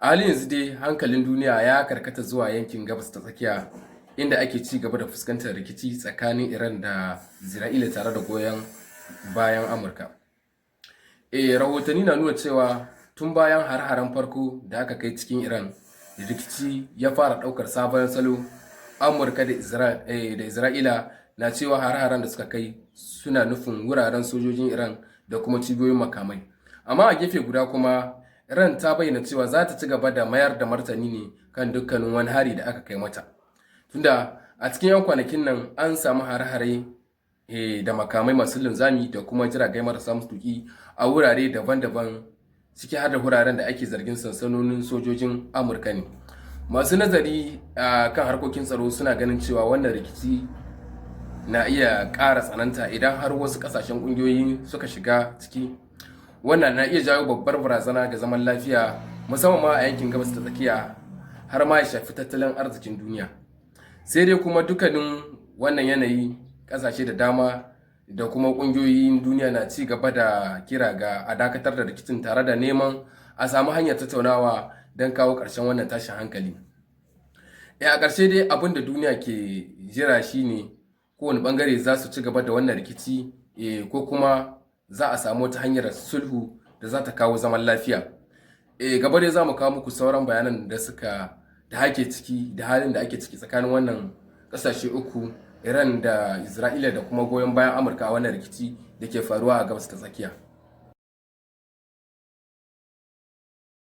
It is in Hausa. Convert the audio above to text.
A halin yanzu dai hankalin duniya ya karkata zuwa yankin Gabas ta Tsakiya, inda ake ci gaba da fuskantar rikici tsakanin Iran da Isra'ila tare da goyon bayan Amurka. Rahotanni na nuna cewa tun bayan har-haren farko da aka kai cikin Iran, rikici ya fara ɗaukar sabon salo. Amurka da Isra'ila na cewa har-haren da suka kai suna nufin wuraren sojojin Iran da kuma cibiyoyin makamai. Amma a gefe guda kuma Iran ta bayyana cewa za ta ci gaba da mayar da martani ne kan dukkanin wani hari da aka kai mata. Tunda a cikin 'yan kwanakin nan an samu hare-hare da makamai masu linzami da kuma jiragai marasa matuƙi a wurare daban-daban, ciki har da wuraren da ake zargin sansanonin sojojin Amurka ne. Masu nazari kan harkokin tsaro suna ganin cewa wannan rikici na iya ƙara tsananta idan har wasu ƙasashen ƙungiyoyi suka shiga ciki. Wannan na iya jawo babbar barazana ga zaman lafiya, musamman ma a yankin Gabas ta Tsakiya, har ma ya shafi tattalin arzikin duniya. Sai dai kuma dukkanin wannan yanayi, ƙasashe da dama da kuma ƙungiyoyin duniya na ci gaba da kira ga a dakatar da rikicin tare da neman a samu hanyar tattaunawa don kawo ƙarshen wannan tashin hankali. A ƙarshe dai abin da duniya ke jira shine kowane ɓangare za su ci gaba da wannan rikici ko kuma za a samu wata hanyar sulhu da za ta kawo zaman lafiya. Gaba dai za mu kawo muku sauran bayanan da ake ciki da halin da ake ciki tsakanin wannan ƙasashe uku, Iran da Isra'ila, da kuma goyon bayan Amurka a wannan rikici da ke faruwa a Gabas ta Tsakiya.